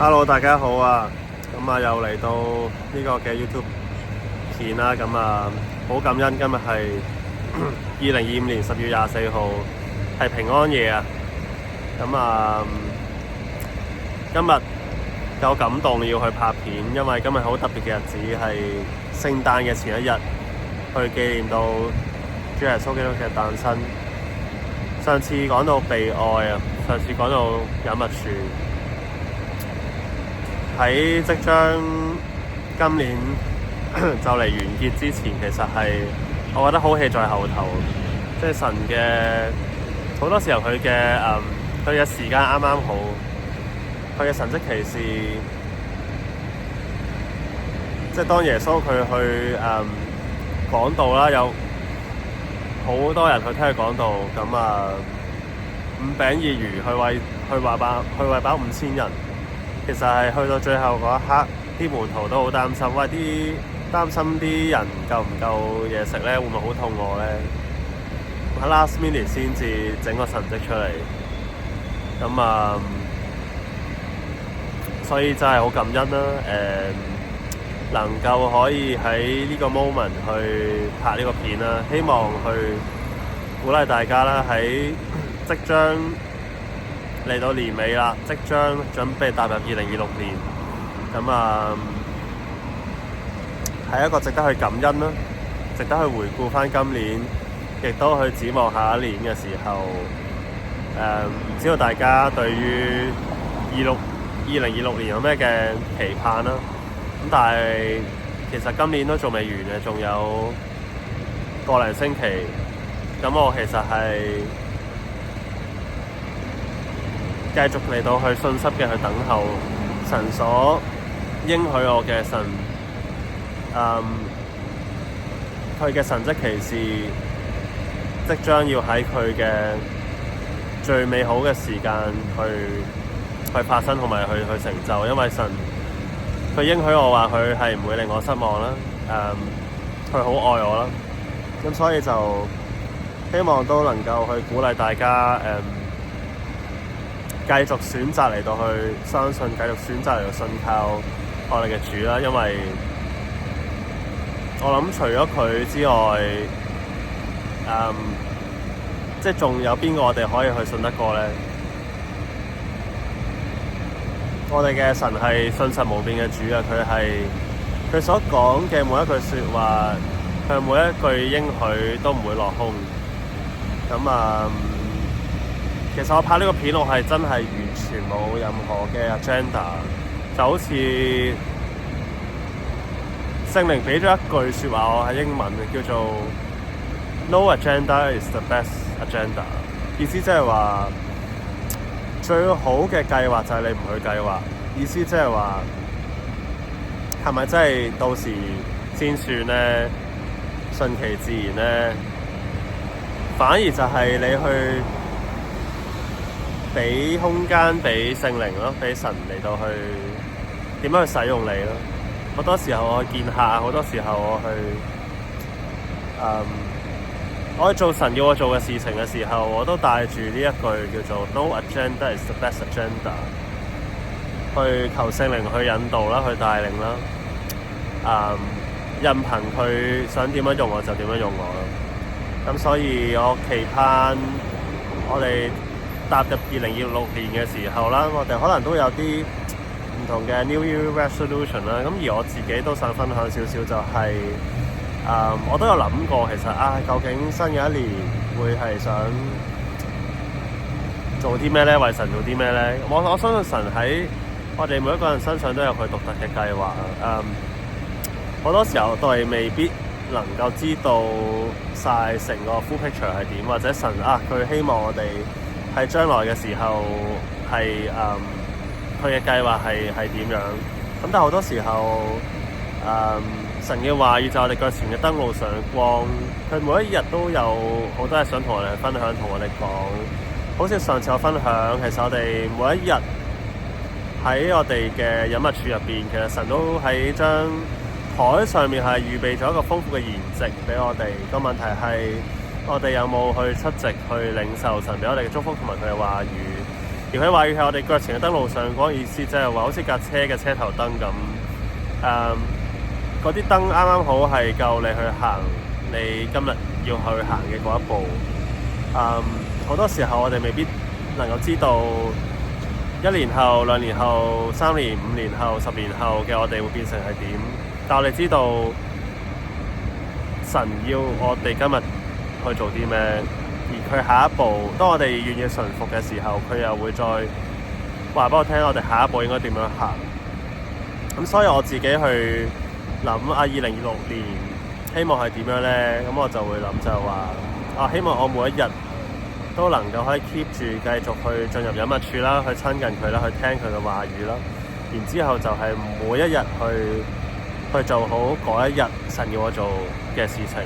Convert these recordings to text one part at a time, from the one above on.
Hello，大家好啊！咁啊，又嚟到呢個嘅 YouTube 片啦。咁啊，好感恩今日係2025年10月24號，係平安夜啊！咁啊，今日有感動要去拍片，因為今日好特別嘅日子，係聖誕嘅前一日，去紀念到主耶穌基督嘅誕生。上次講到被愛啊，上次講到隱密處。喺即將今年就嚟完結之前，其實係我覺得好戲在後頭，即係神嘅好多時候佢嘅時間啱啱好，佢嘅神蹟奇事，即係當耶穌佢去講道啦，有好多人去聽佢講道，咁5餅2魚去餵飽5000人。其實係去到最後嗰一刻，啲門徒都好擔心，擔心啲人夠唔夠嘢食咧，會唔會好肚餓咧？喺 last minute 先至整個神蹟出嚟，咁所以真係好感恩啦。能夠可以喺呢個 moment 去拍呢個片啦，希望去鼓勵大家啦，喺即將嚟到年尾啦，即將準備踏入2026年，咁係一個值得去感恩啦，值得去回顧返今年，亦都去展望下一年嘅時候，唔知道大家對於2026年有咩嘅期盼啦？咁但係其實今年都仲未完嘅，仲有個零星期，咁我其實係繼續嚟到去信心嘅去等候神所應許我嘅神，佢嘅神蹟奇事即將要喺佢嘅最美好嘅時間去發生同埋去成就，因為神佢應許我話佢係唔會令我失望啦，佢好愛我啦，咁所以就希望都能夠去鼓勵大家繼續選擇嚟到去相信，繼續選擇嚟到信靠我哋嘅主啦。因為我諗除咗佢之外，即係仲有邊個我哋可以去信得過咧？我哋嘅神係信實無變嘅主啊！佢所講嘅每一句説話，佢每一句應許都唔會落空。咁其實我拍呢個片，我係真係完全冇任何嘅 agenda， 就好似聖靈俾咗一句説話我係英文叫做 No agenda is the best agenda， 意思即係話最好嘅計劃就係你唔去計劃，意思即係話係咪真係到時先算咧？順其自然咧，反而就係你去俾空間俾聖靈咯，俾神嚟到去點樣去使用你咯。好多時候我去見客，好多時候我去做神要我做嘅事情嘅時候，我都帶住呢一句叫做 No agenda is the best agenda， 去求聖靈去引導啦，去帶領啦。任憑佢想點樣用我就點樣用我咯。咁所以我期盼我哋踏入2026年嘅時候啦，我哋可能都有啲唔同嘅 New Year Resolution 啦。咁而我自己都想分享少少，就係我都有諗過，其實究竟新嘅一年會係想做啲咩咧？為神做啲咩咧？我相信神喺我哋每一個人身上都有佢獨特嘅計劃。好多時候都係未必能夠知道晒成個 full picture 係點，或者神佢希望我哋喺將來嘅時候係佢嘅計劃係點樣。咁但係好多時候神嘅話語就我哋腳前嘅燈路上光，佢每一日都有好多嘢想同我哋分享，同我哋講。好似上次我分享，其實我哋每一日喺我哋嘅隱密處入邊，其實神都喺將台上面係預備咗一個豐富嘅筵席俾我哋。個問題係我哋有冇去出席去領受神俾我哋嘅祝福同埋佢嘅話語？而佢話語係我哋腳前嘅燈路上，嗰個意思即係話好似架車嘅車頭燈咁。嗰啲燈啱啱好係夠你去行你今日要去行嘅嗰一步。好多時候我哋未必能夠知道1年後、2年後、3年、5年後、10年後嘅我哋會變成係點，但我哋知道神要我哋今日去做啲咩，而佢下一步，當我哋願意順服嘅時候，佢又會再話俾我聽，我哋下一步應該點樣行。咁所以我自己去諗2026年希望係點樣呢？咁我就會諗就話希望我每一日都能夠可以 keep 住繼續去進入隱密處啦，去親近佢啦，去聽佢嘅話語啦。然之後就係每一日去做好嗰一日神要我做嘅事情。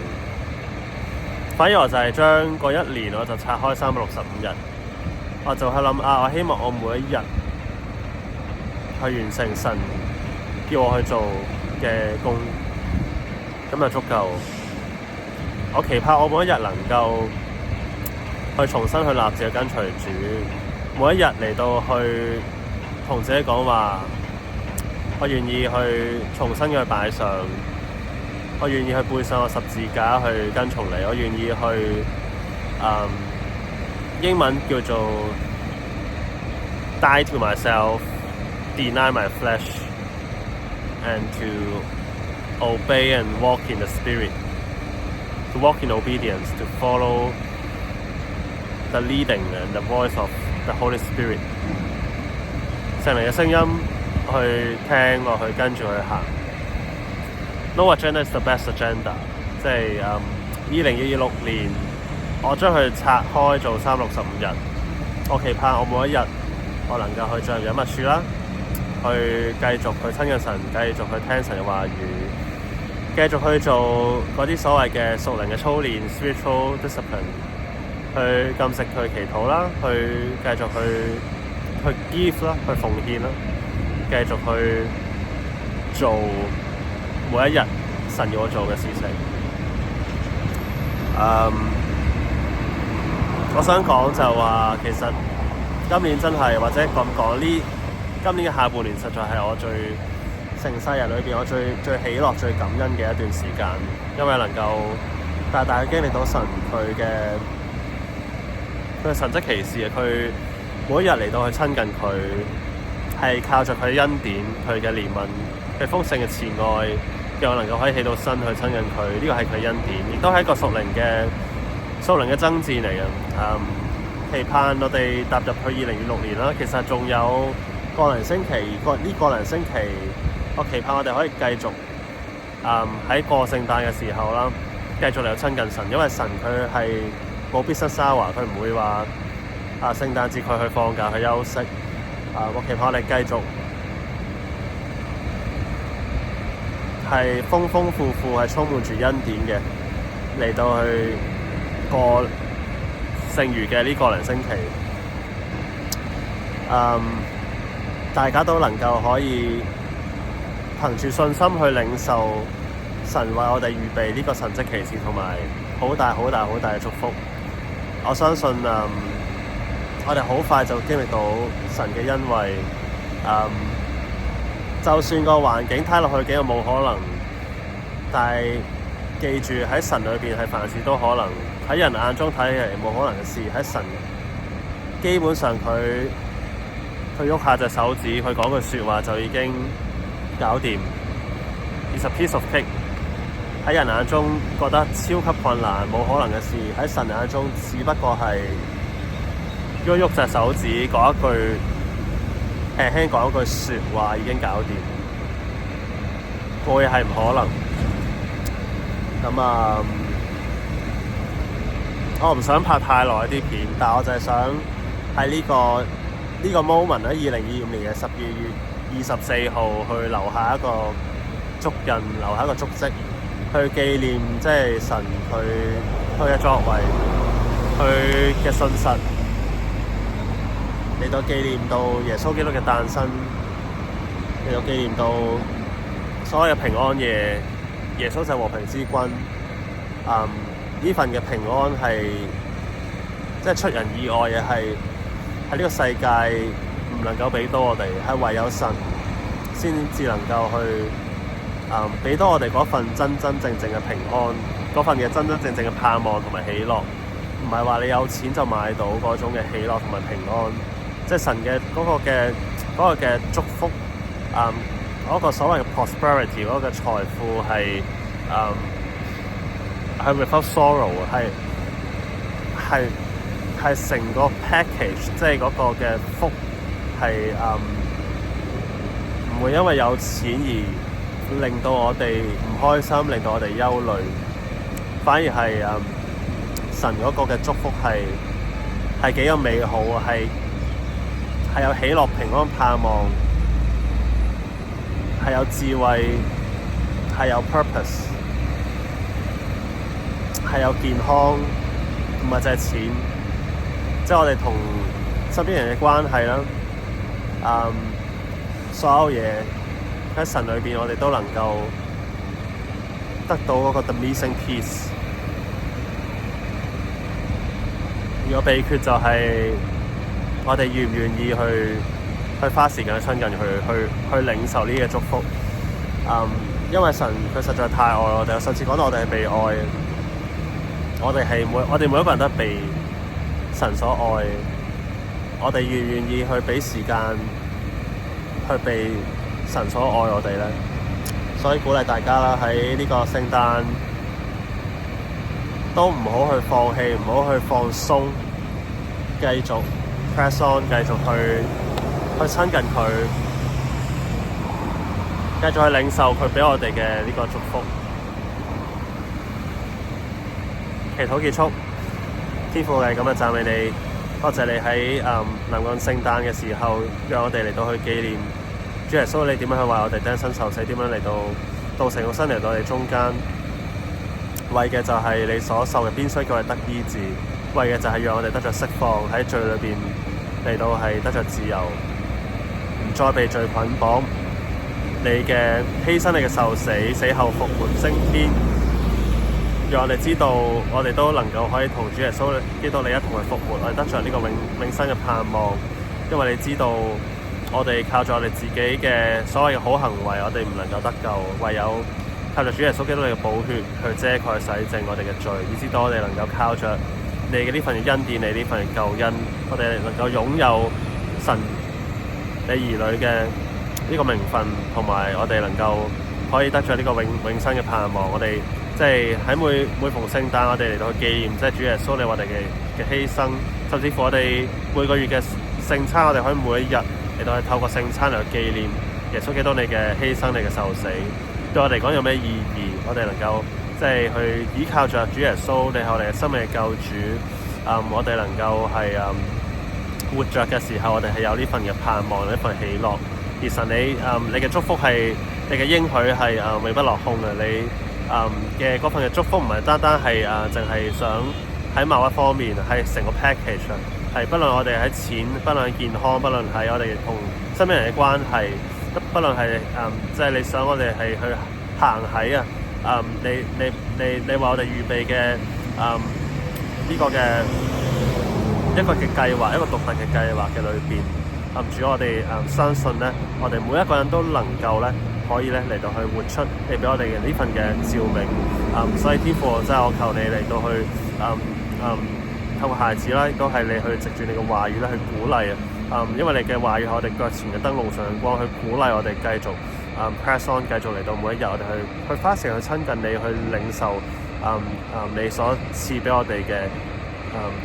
反而我就係將嗰一年我就拆開365日，我就去諗我希望我每一日去完成神叫我去做嘅工，咁就足夠。我期盼我每一日能夠去重新去立志去跟隨主，每一日嚟到去同自己講話，我願意去重新去擺上，我願意去背上我十字架去跟從你，我願意去英文叫做 die to myself, deny my flesh, and to obey and walk in the spirit, to walk in obedience, to follow the leading and the voice of the Holy Spirit。 聖靈嘅聲音去聽，我去跟住去行。No agenda is the best agenda。 即係2026年我將佢拆開做365日。我期盼我每一日我能夠去進入隱密處啦，去繼續去親近神，繼續去聽神嘅話語，繼續去做嗰啲所謂嘅屬靈嘅操練 spiritual discipline， 去禁食去祈禱啦，去繼續去 give 啦，去奉獻啦，繼續去做每一日神要我做嘅事情。我想講就話其實今年真係，或者咁講今年嘅下半年實在係我成世人裏邊我最喜樂最感恩嘅一段時間，因為能夠大大去經歷到神佢嘅神蹟奇事，佢每一日嚟到去親近佢，係靠着佢嘅恩典、佢嘅憐憫、佢豐盛嘅慈愛，讓我能夠可以起到身去親近佢。呢個係佢恩典，亦都係一個屬靈嘅爭戰嚟嘅。期盼我哋踏入去2026年啦，其實仲有個零星期，呢個零星期，我期盼我哋可以繼續喺過聖誕嘅時候啦，繼續嚟到親近神，因為神佢係冇business hour，佢唔會話聖誕節佢去放假去休息。我期盼我哋繼續係豐豐富富係充滿住恩典嘅嚟到去過剩餘嘅呢個零星期。大家都能夠可以憑住信心去領受神為我哋預備呢個神蹟奇事，同埋好大嘅祝福。我相信我哋好快就經歷到神嘅恩惠。就算個環境睇落去幾咁冇可能，但係記住喺神裏邊係凡事都可能。喺人眼中睇起嚟冇可能嘅事，喺神基本上佢喐下隻手指，佢講句説話就已經搞掂。It's a piece of cake。喺人眼中覺得超級困難冇可能嘅事，喺神眼中只不過係喐隻手指，講一句輕輕講一句説話已經搞掂，冇嘢係唔可能。咁我唔想拍太耐啲片，但我就係想喺呢個 moment 喺2025年嘅12月24號去留下一個足印，留下一個足跡，去紀念即係神佢嘅作為，佢嘅信實，嚟到紀念到耶穌基督嘅誕生，嚟到紀念到所有嘅平安夜，耶穌就係和平之君。呢份嘅平安係即係出人意外嘅，係喺呢個世界唔能夠俾到我哋，係唯有神先至能夠去俾到我哋嗰份真真正正嘅平安，嗰份嘅真真正正嘅盼望同埋喜樂，唔係話你有錢就買到嗰種嘅喜樂同埋平安。即係神嘅嗰個嘅祝福，嗰個所謂嘅 prosperity 嗰個嘅財富係without sorrow， 係成個 package， 即係嗰個嘅福係唔會因為有錢而令到我哋唔開心，令到我哋憂慮，反而係神嗰個嘅祝福係幾咁美好，係有喜樂、平安、盼望，係有智慧，係有 purpose， 係有健康，唔係就係錢。即係我哋同身邊人嘅關係啦，所有嘢喺神裏邊，我哋都能夠得到嗰個 the missing piece。個秘訣就係我哋願唔願意去花時間去親近佢，去領受呢啲嘅祝福。因為神佢實在太愛我哋，上次講到我哋係被愛，我哋每一個人都係被神所愛，我哋願唔願意去俾時間去被神所愛我哋咧？所以鼓勵大家啦，喺呢個聖誕都唔好去放棄，唔好去放鬆，繼續 press on， 繼續去親近佢，繼續去領受佢俾我哋嘅呢個祝福。祈禱結束，天父係咁嘅讚美你，多謝你喺臨近聖誕嘅時候，讓我哋嚟到去紀念主耶穌，你點樣去為我哋釘身受死，點樣嚟到成個身嚟到我哋中間，為嘅就係你所受嘅鞭傷，叫我哋得醫治，為嘅就係讓我哋得着釋放，喺罪裏邊嚟到係得着自由，唔再被罪捆綁。你嘅犧牲，你嘅受死，死後復活升天，讓我哋知道我哋都能夠可以同主耶穌基督你一同去復活，我哋得着呢個永生嘅盼望。因為你知道我哋靠住我哋自己嘅所謂嘅好行為，我哋唔能夠得救，唯有靠着主耶穌基督你嘅寶血去遮蓋洗淨我哋嘅罪，以至到我哋能夠靠着你嘅呢份嘅恩典，你呢份嘅救恩，我哋能夠擁有神你兒女嘅呢個名分，同埋我哋能夠可以得着呢個永生嘅盼望。我哋即係喺每逢聖誕，我哋嚟到去紀念即係主耶穌你我哋嘅犧牲，甚至乎我哋每個月嘅聖餐，我哋可以每一日嚟到去透過聖餐嚟去紀念耶穌基督你嘅犧牲，你嘅受死，對我哋嚟講有咩意義？我哋能夠即係去依靠着主耶穌，你係我哋嘅生命嘅救主。我哋能夠係活着嘅時候，我哋係有呢份嘅盼望，呢份喜樂。而神你嘅祝福係，你嘅應許係永不落空嘅。你嘅嗰份嘅祝福唔係單單係淨係想喺某一方面，係成個 package， 係不論我哋喺錢，不論喺健康，不論喺我哋同身邊人嘅關係，不論係即係你想我哋係去行喺你為我哋預備嘅呢個嘅一個嘅計劃，一個獨特嘅計劃嘅裏邊。主我哋相信咧，我哋每一個人都能夠咧，可以咧嚟到去活出你俾我哋嘅呢份嘅召命。所以天父真係我求你嚟到去透過孩子啦，亦都係你去藉住你嘅話語咧去鼓勵因為你嘅話語係我哋腳前嘅燈，路上嘅光，去鼓勵我哋繼續press on， 繼續嚟到每一日，我哋去花時間去親近你，去領受你所賜俾我哋嘅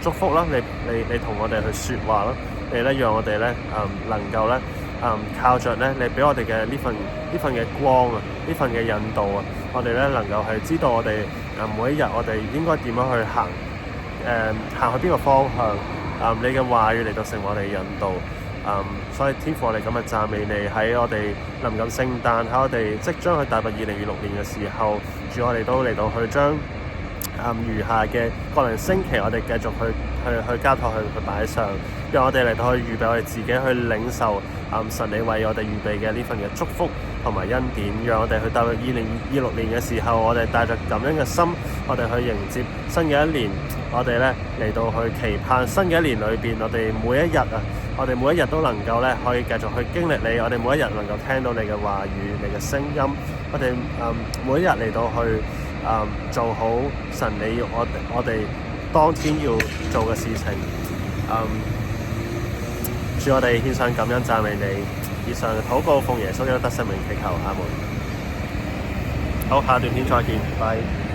祝福啦。你同我哋去說話啦。你咧讓我哋咧能夠咧靠着咧你俾我哋嘅呢份嘅光啊，呢份嘅引導啊，我哋咧能夠係知道我哋每一日我哋應該點樣去行去邊個方向。你嘅話語嚟到成為我哋引導。所以天父我哋咁嘅讚美你，喺我哋臨近聖誕，喺我哋即將去踏入2026年嘅時候，主我哋都嚟到去將餘下嘅個零星期，我哋繼續去交託去擺上，讓我哋嚟到去預備我哋自己去領受神你為我哋預備嘅呢份嘅祝福同埋恩典，讓我哋去踏入2026年嘅時候，我哋帶着感恩嘅心，我哋去迎接新嘅一年，我哋咧嚟到去期盼新嘅一年裏邊，我哋每一日我哋每一日都能夠咧可以繼續去經歷你，我哋每一日能夠聽到你嘅話語、你嘅聲音，我哋每一日嚟到去做好神你要我哋當天要做嘅事情。主，我哋獻上感恩讚美你。以上禱告奉耶穌基督得勝名祈求，阿門。好，下段片再見，拜。